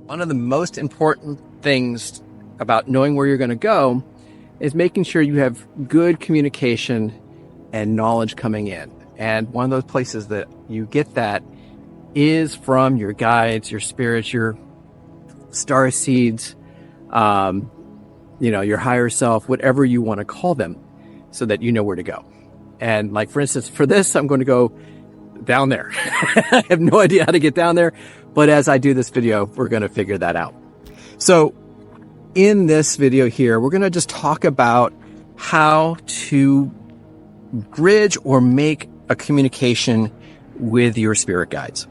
One of the most important things about knowing where you're going to go is making sure you have good communication and knowledge coming in. And one of those places that you get that is from your guides, your spirits, your star seeds, your higher self, whatever you want to call them, so that you know where to go. And like, for instance, for this, I'm going to go down there. I have no idea how to get down there, but as I do this video, we're going to figure that out. So in this video here, we're going to just talk about how to bridge or make a communication with your spirit guides.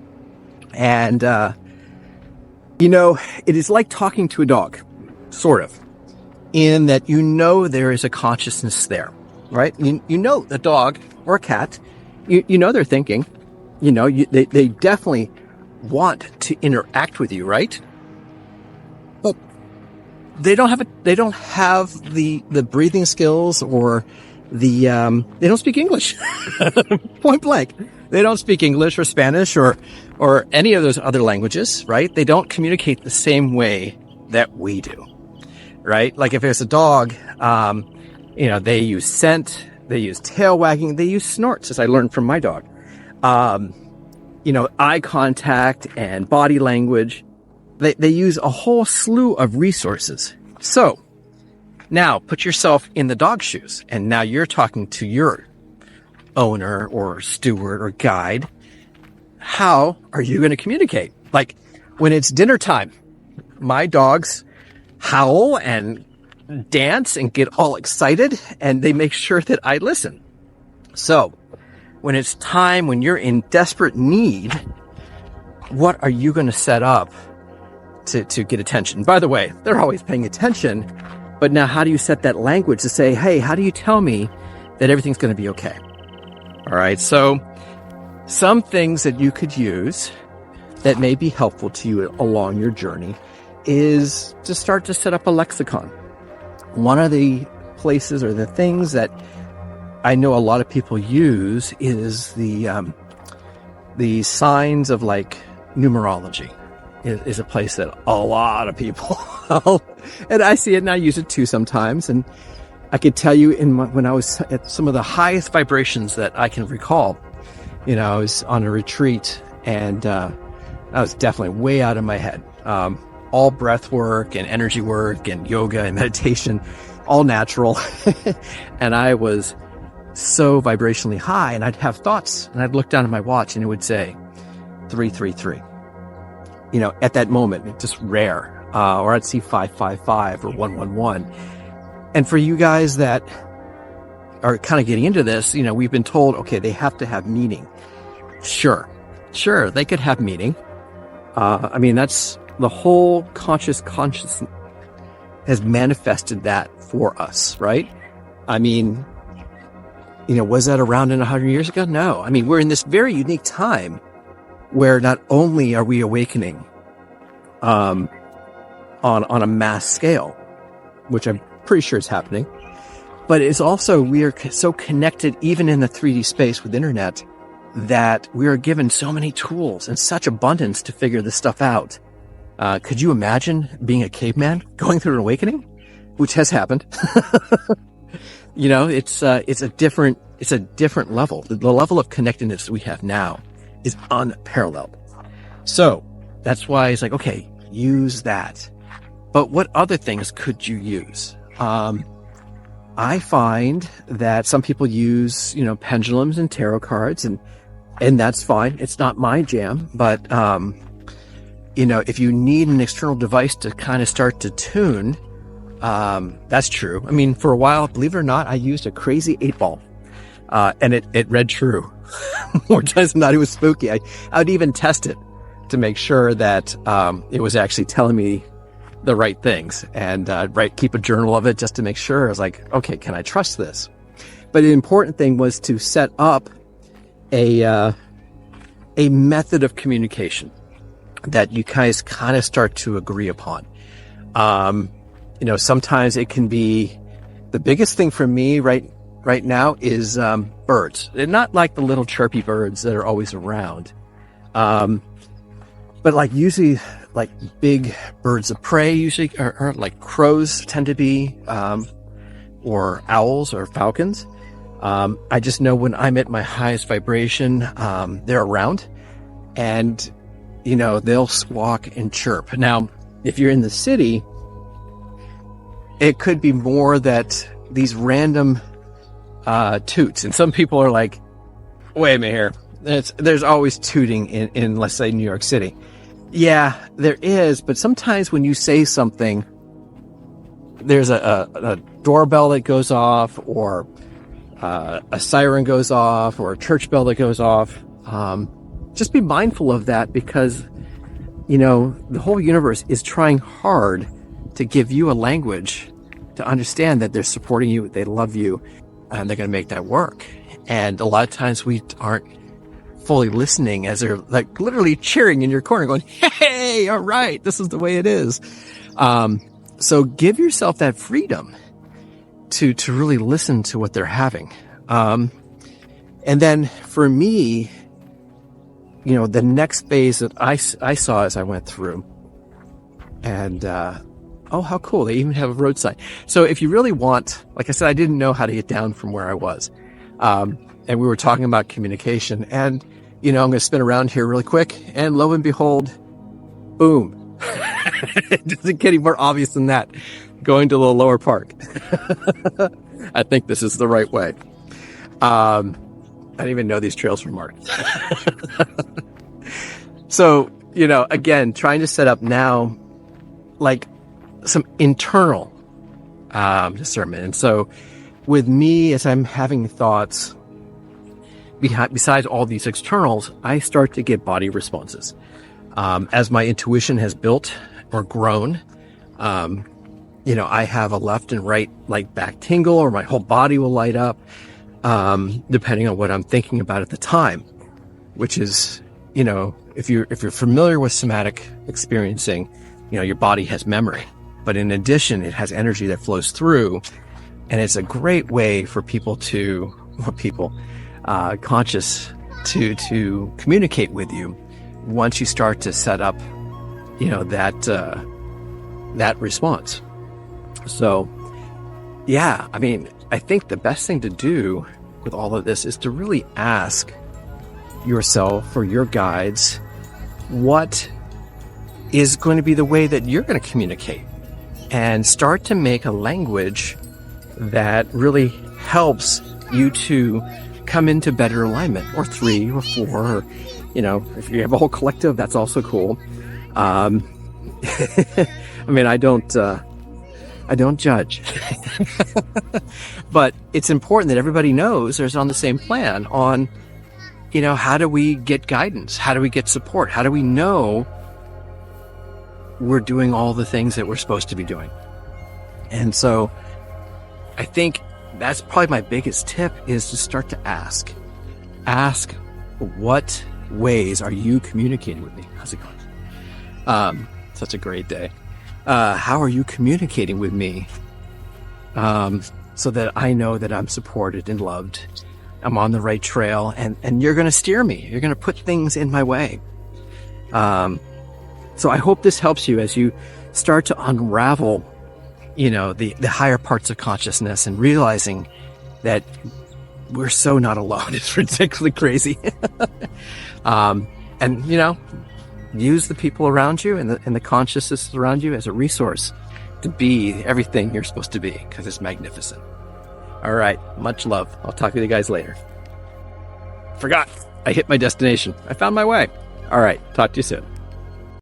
And, it is like talking to a dog, sort of, in that there is a consciousness there, right? You know the dog or a cat, you know they're thinking, they definitely want to interact with you, right? But they don't have the breathing skills or they don't speak English. Point blank. They don't speak English or Spanish or any of those other languages, right? They don't communicate the same way that we do, right? Like if it's a dog, they use scent, they use tail wagging, they use snorts, as I learned from my dog. Eye contact and body language. They use a whole slew of resources. So now put yourself in the dog's shoes, and now you're talking to your owner or steward or guide. How are you going to communicate? Like when it's dinner time, my dogs howl and dance and get all excited, and they make sure that I listen. So when it's time, when you're in desperate need, what are you going to set up to get attention? By the way, they're always paying attention, but now how do you set that language to say, hey, how do you tell me that everything's going to be okay? All right. So some things that you could use that may be helpful to you along your journey is to start to set up a lexicon. One of the places or the things that I know a lot of people use is the signs of like numerology is a place that a lot of people, and I see it and I use it too sometimes. And I could tell you when I was at some of the highest vibrations that I can recall, I was on a retreat and I was definitely way out of my head. All breath work and energy work and yoga and meditation, all natural. And I was so vibrationally high, and I'd have thoughts, and I'd look down at my watch and it would say 333. At that moment, it's just rare. Or I'd see 555 or 111. And for you guys that are kind of getting into this, we've been told, okay, they have to have meaning. Sure, they could have meaning. That's the whole consciousness has manifested that for us, right? Was that around in 100 years ago? No. We're in this very unique time where not only are we awakening on a mass scale, which I'm pretty sure is happening, but it's also we are so connected even in the 3D space with internet that we are given so many tools and such abundance to figure this stuff out. Could you imagine being a caveman going through an awakening, which has happened? It's a different level. The level of connectedness we have now is unparalleled. So that's why it's like, okay, use that. But what other things could you use? I find that some people use, pendulums and tarot cards, and that's fine. It's not my jam, but, if you need an external device to kind of start to tune, that's true. For a while, believe it or not, I used a crazy 8-ball, and it read true. More times than not, it was spooky. I would even test it to make sure that, it was actually telling me the right things, and keep a journal of it just to make sure. I was like, okay, can I trust this? But the important thing was to set up a method of communication that you guys kind of start to agree upon. Sometimes it can be the biggest thing for me right now is birds. They're not like the little chirpy birds that are always around, but like usually like big birds of prey usually, or like crows tend to be, or owls or falcons. I just know when I'm at my highest vibration, they're around, and, you know, they'll squawk and chirp. Now, if you're in the city, it could be more that these random toots. And some people are like, wait a minute here. There's always tooting in, let's say, New York City. Yeah, there is. But sometimes when you say something, there's a doorbell that goes off, or a siren goes off, or a church bell that goes off. Just be mindful of that, because, you know, the whole universe is trying hard to give you a language to understand that they're supporting you, they love you, and they're going to make that work. And a lot of times we aren't fully listening as they're like literally cheering in your corner going, hey, all right, this is the way it is. So give yourself that freedom to really listen to what they're having. And then for me, you know, the next phase that I saw as I went through, and, oh, how cool. They even have a road sign. So if you really want, like I said, I didn't know how to get down from where I was. And we were talking about communication, and, you know, I'm going to spin around here really quick, and lo and behold, boom. It doesn't get any more obvious than that. Going to the lower park. I think this is the right way. I didn't even know these trails were marked. So, you know, again, trying to set up now, like, some internal discernment. And so with me, as I'm having thoughts, besides all these externals, I start to get body responses. As my intuition has built or grown, you know, I have a left and right, like, back tingle, or my whole body will light up, depending on what I'm thinking about at the time, which is, you know, if you're familiar with somatic experiencing, you know, your body has memory, but in addition, it has energy that flows through, and it's a great way for conscious to communicate with you once you start to set up, you know, that response. So, yeah, I mean, I think the best thing to do with all of this is to really ask yourself or your guides what is going to be the way that you're going to communicate, and start to make a language that really helps you to come into better alignment, or 3 or 4, or, you know, if you have a whole collective, that's also cool. I mean, I don't judge, but it's important that everybody knows there's on the same plan on, you know, how do we get guidance? How do we get support? How do we know we're doing all the things that we're supposed to be doing? And so I think that's probably my biggest tip, is to start to ask, what ways are you communicating with me? How's it going? Such a great day. How are you communicating with me? So that I know that I'm supported and loved. I'm on the right trail, and you're going to steer me. You're going to put things in my way. So I hope this helps you as you start to unravel, you know, the higher parts of consciousness, and realizing that we're so not alone. It's ridiculously crazy. And, you know, use the people around you and the consciousness around you as a resource to be everything you're supposed to be, because it's magnificent. All right. Much love. I'll talk to you guys later. Forgot. I hit my destination. I found my way. All right. Talk to you soon.